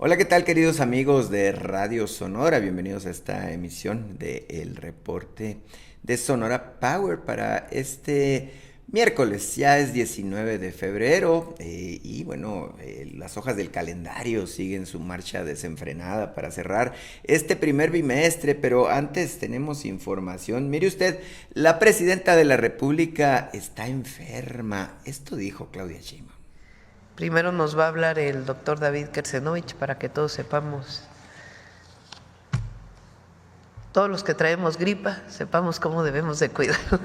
Hola, ¿qué tal queridos amigos de Radio Sonora? Bienvenidos a esta emisión de El Reporte de Sonora Power para este miércoles. Ya es 19 de febrero y bueno, las hojas del calendario siguen su marcha desenfrenada para cerrar este primer bimestre, pero antes tenemos información. Mire usted, la presidenta de la República está enferma. Esto dijo Claudia Sheinbaum. Primero nos va a hablar el doctor David Kersenovich para que todos sepamos, todos los que traemos gripa, sepamos cómo debemos de cuidarnos.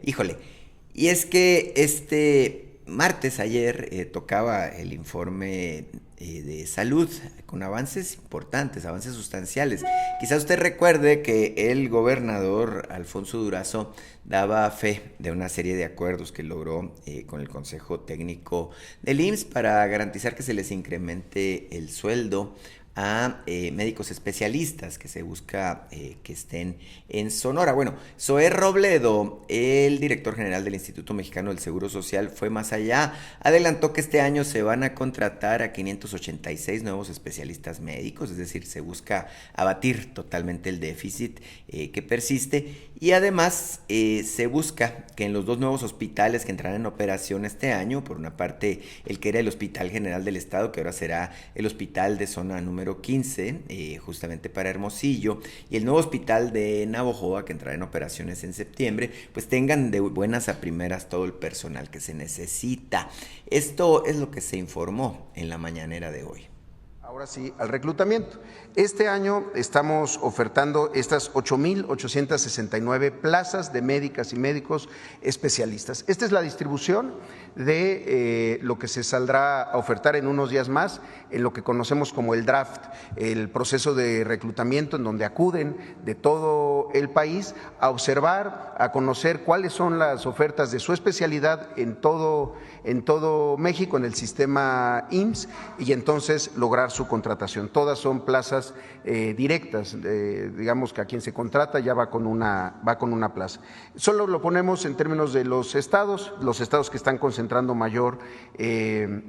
Híjole, y es que este martes ayer tocaba el informe de salud con avances importantes, avances sustanciales. Quizá usted recuerde que el gobernador Alfonso Durazo daba fe de una serie de acuerdos que logró con el Consejo Técnico del IMSS para garantizar que se les incremente el sueldo a médicos especialistas que se busca que estén en Sonora. Bueno, Zoé Robledo, el director general del Instituto Mexicano del Seguro Social, fue más allá. Adelantó que este año se van a contratar a 586 nuevos especialistas médicos, es decir, se busca abatir totalmente el déficit que persiste, y además se busca que en los dos nuevos hospitales que entrarán en operación este año, por una parte el que era el Hospital General del Estado, que ahora será el Hospital de Zona número 15, justamente para Hermosillo, y el nuevo hospital de Navojoa, que entrará en operaciones en septiembre, pues tengan de buenas a primeras todo el personal que se necesita. Esto es lo que se informó en la mañanera de hoy. Ahora sí, al reclutamiento. Este año estamos ofertando estas 8,869 plazas de médicas y médicos especialistas. Esta es la distribución de lo que se saldrá a ofertar en unos días más, en lo que conocemos como el draft, el proceso de reclutamiento en donde acuden de todo el país a observar, a conocer cuáles son las ofertas de su especialidad en todo México, en el sistema IMSS, y entonces lograr su contratación. Todas son plazas directas, digamos que a quien se contrata ya va con una plaza. Solo lo ponemos en términos de los estados que están concentrando mayor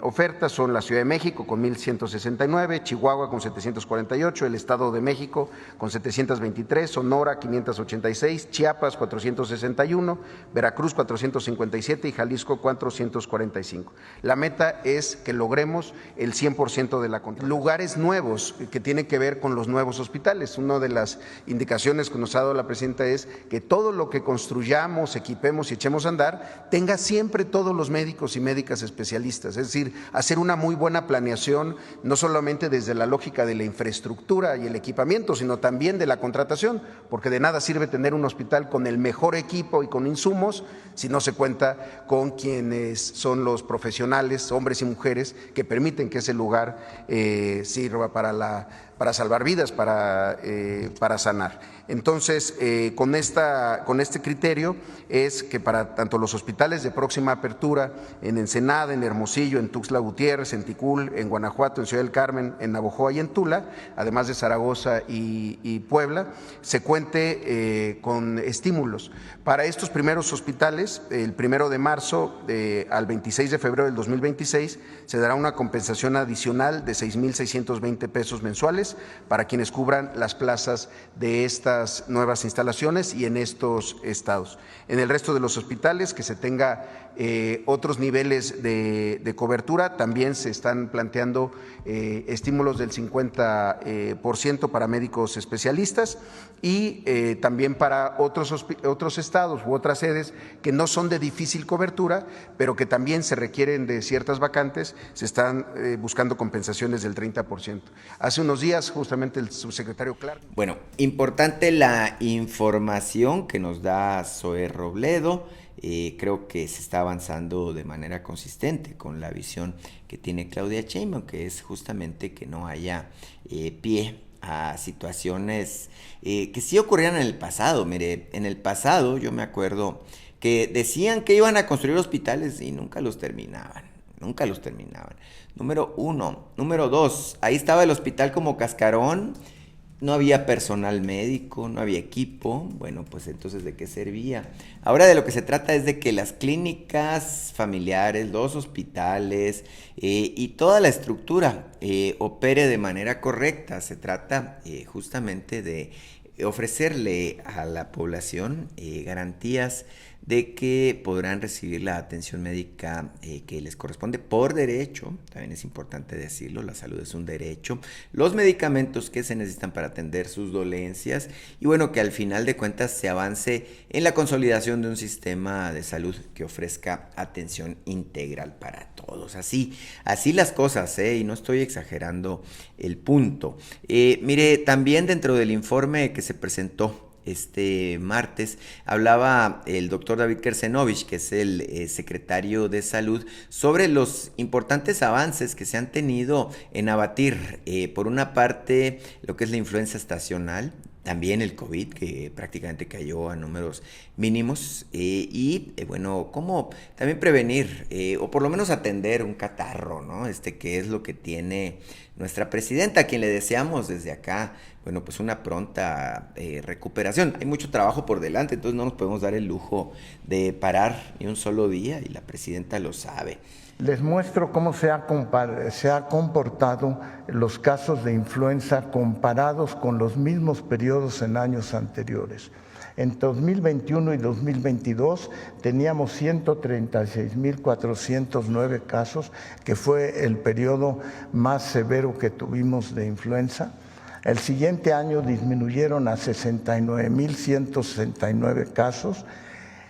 oferta son la Ciudad de México con 1,169, Chihuahua con 748, el Estado de México con 723, Sonora 586, Chiapas 461, Veracruz 457 y Jalisco 445. La meta es que logremos el 100% de la contratación. Lugares nuevos que tienen que ver con los nuevos hospitales. Una de las indicaciones que nos ha dado la presidenta es que todo lo que construyamos, equipemos y echemos a andar tenga siempre todos los médicos y médicas especialistas, es decir, hacer una muy buena planeación, no solamente desde la lógica de la infraestructura y el equipamiento, sino también de la contratación, porque de nada sirve tener un hospital con el mejor equipo y con insumos si no se cuenta con quienes son los profesionales, hombres y mujeres, que permiten que ese lugar sirva para salvar vidas, para sanar. Entonces, con este criterio es que para tanto los hospitales de próxima apertura en Ensenada, en Hermosillo, en Tuxtla Gutiérrez, en Ticul, en Guanajuato, en Ciudad del Carmen, en Navojoa y en Tula, además de Zaragoza y Puebla, se cuente con estímulos. Para estos primeros hospitales, el 1 de marzo al 26 de febrero del 2026, se dará una compensación adicional de 6,620 pesos mensuales para quienes cubran las plazas de estas nuevas instalaciones y en estos estados. En el resto de los hospitales que se tenga otros niveles de cobertura, también se están planteando estímulos del 50% para médicos especialistas y también para otros estados u otras sedes que no son de difícil cobertura, pero que también se requieren de ciertas vacantes, se están buscando compensaciones del 30%. Hace unos días justamente el subsecretario Clark. Bueno, importante la información que nos da Zoé Robledo. Creo que se está avanzando de manera consistente con la visión que tiene Claudia Sheinbaum, que es justamente que no haya pie a situaciones que sí ocurrieron en el pasado. Mire, en el pasado yo me acuerdo que decían que iban a construir hospitales y nunca los terminaban. Número uno. Número dos, ahí estaba el hospital como cascarón No había personal médico, no había equipo. Bueno, pues entonces, ¿de qué servía? Ahora de lo que se trata es de que las clínicas familiares, los hospitales y toda la estructura opere de manera correcta. Se trata justamente de ofrecerle a la población garantías de que podrán recibir la atención médica que les corresponde por derecho. También es importante decirlo, la salud es un derecho, los medicamentos que se necesitan para atender sus dolencias y bueno, que al final de cuentas se avance en la consolidación de un sistema de salud que ofrezca atención integral para todos. Así las cosas, y no estoy exagerando el punto. Mire, también dentro del informe que se presentó este martes, hablaba el doctor David Kersenovich, que es el secretario de Salud, sobre los importantes avances que se han tenido en abatir, por una parte, lo que es la influenza estacional, también el COVID, que prácticamente cayó a números mínimos, bueno, cómo también prevenir, o por lo menos atender un catarro, ¿no? Que es lo que tiene nuestra presidenta, a quien le deseamos desde acá, bueno, pues una pronta recuperación. Hay mucho trabajo por delante, entonces no nos podemos dar el lujo de parar ni un solo día, y la presidenta lo sabe. Les muestro cómo se ha comportado los casos de influenza comparados con los mismos periodos en años anteriores. En 2021 y 2022 teníamos 136.409 casos, que fue el periodo más severo que tuvimos de influenza. El siguiente año disminuyeron a 69.169 casos.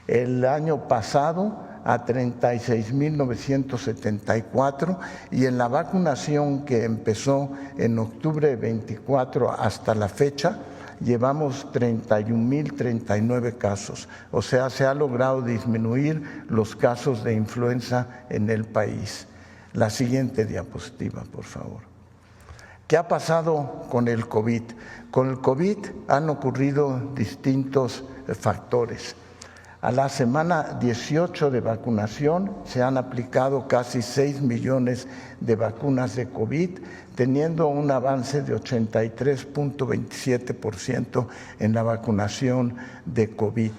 El año pasado a 36.974, y en la vacunación que empezó en octubre 24 hasta la fecha, llevamos 31.039 casos. O sea, se ha logrado disminuir los casos de influenza en el país. La siguiente diapositiva, por favor. ¿Qué ha pasado con el COVID? Con el COVID han ocurrido distintos factores. A la semana 18 de vacunación se han aplicado casi 6 millones de vacunas de COVID, teniendo un avance de 83.27% en la vacunación de COVID.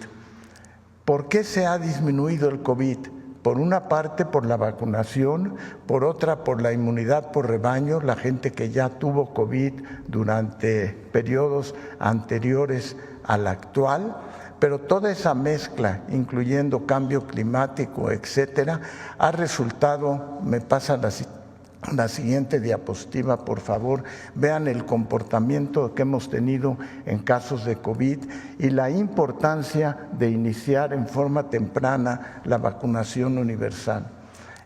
¿Por qué se ha disminuido el COVID? Por una parte por la vacunación, por otra por la inmunidad por rebaño, la gente que ya tuvo COVID durante periodos anteriores al actual. Pero toda esa mezcla, incluyendo cambio climático, etcétera, ha resultado, me pasa la siguiente diapositiva, por favor, vean el comportamiento que hemos tenido en casos de COVID y la importancia de iniciar en forma temprana la vacunación universal.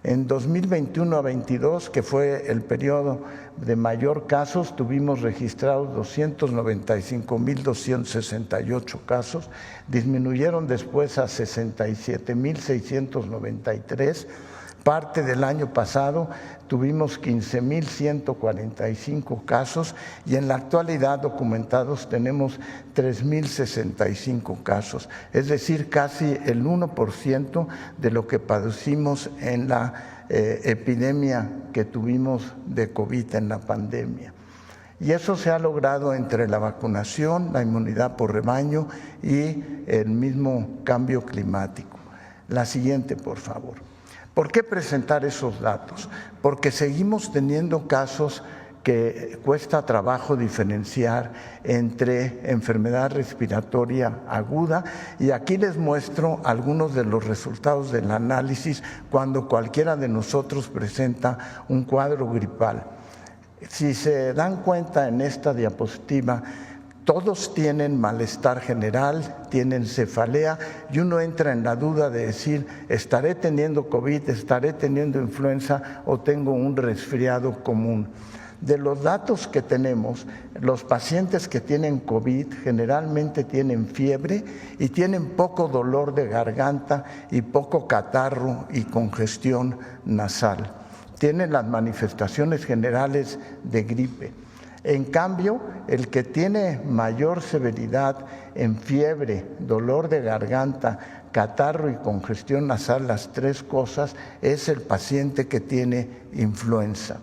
En 2021 a 22, que fue el periodo de mayor casos, tuvimos registrados 295.268 casos, disminuyeron después a 67.693. Parte del año pasado tuvimos 15.145 casos y en la actualidad documentados tenemos 3.065 casos, es decir, casi el 1% de lo que padecimos en la epidemia que tuvimos de COVID en la pandemia. Y eso se ha logrado entre la vacunación, la inmunidad por rebaño y el mismo cambio climático. La siguiente, por favor. ¿Por qué presentar esos datos? Porque seguimos teniendo casos que cuesta trabajo diferenciar entre enfermedad respiratoria aguda, y aquí les muestro algunos de los resultados del análisis cuando cualquiera de nosotros presenta un cuadro gripal. Si se dan cuenta en esta diapositiva, todos tienen malestar general, tienen cefalea, y uno entra en la duda de decir, ¿estaré teniendo COVID, estaré teniendo influenza o tengo un resfriado común? De los datos que tenemos, los pacientes que tienen COVID generalmente tienen fiebre y tienen poco dolor de garganta y poco catarro y congestión nasal. Tienen las manifestaciones generales de gripe. En cambio, el que tiene mayor severidad en fiebre, dolor de garganta, catarro y congestión nasal, las tres cosas, es el paciente que tiene influenza.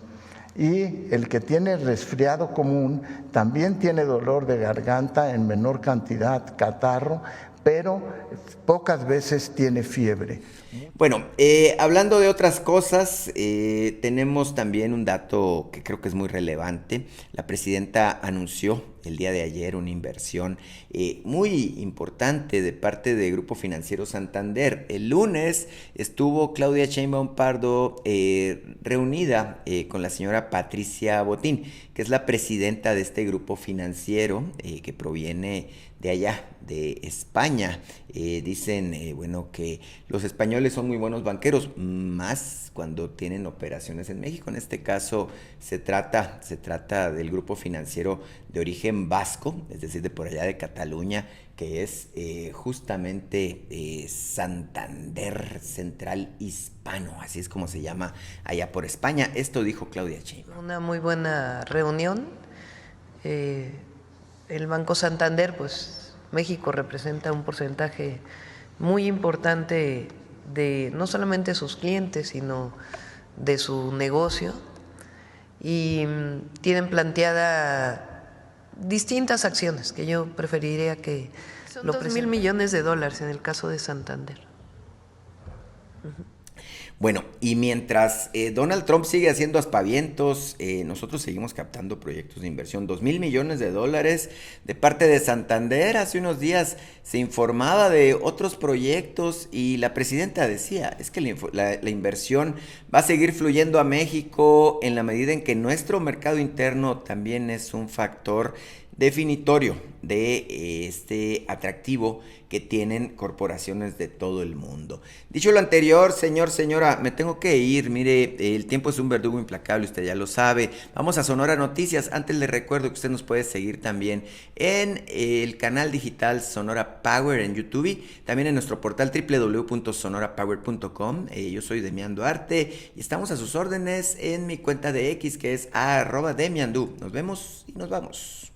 Y el que tiene resfriado común también tiene dolor de garganta en menor cantidad, catarro, pero pocas veces tiene fiebre. Bueno, hablando de otras cosas, tenemos también un dato que creo que es muy relevante. La presidenta anunció el día de ayer una inversión muy importante de parte de Grupo Financiero Santander. El lunes estuvo Claudia Sheinbaum Pardo reunida con la señora Patricia Botín, que es la presidenta de este grupo financiero que proviene de allá, de España. Dicen, bueno, que los españoles son muy buenos banqueros, más cuando tienen operaciones en México. En este caso se trata del grupo financiero de origen vasco, es decir, de por allá de Cataluña, que es justamente Santander Central Hispano, así es como se llama allá por España. Esto dijo Claudia Sheinbaum. Una muy buena reunión. El Banco Santander, pues México representa un porcentaje muy importante de no solamente sus clientes, sino de su negocio, y tienen planteada distintas acciones que yo preferiría que son lo 2,000 millones de dólares en el caso de Santander. Bueno, y mientras Donald Trump sigue haciendo aspavientos, nosotros seguimos captando proyectos de inversión. 2,000 millones de dólares de parte de Santander. Hace unos días se informaba de otros proyectos y la presidenta decía, es que la inversión va a seguir fluyendo a México en la medida en que nuestro mercado interno también es un factor definitorio de este atractivo que tienen corporaciones de todo el mundo. Dicho lo anterior, señora, me tengo que ir. Mire, el tiempo es un verdugo implacable, usted ya lo sabe. Vamos a Sonora Noticias. Antes le recuerdo que usted nos puede seguir también en el canal digital Sonora Power en YouTube, también en nuestro portal www.sonorapower.com. Yo soy Demian Duarte y estamos a sus órdenes en mi cuenta de X, que es @DemianDu. Nos vemos y nos vamos.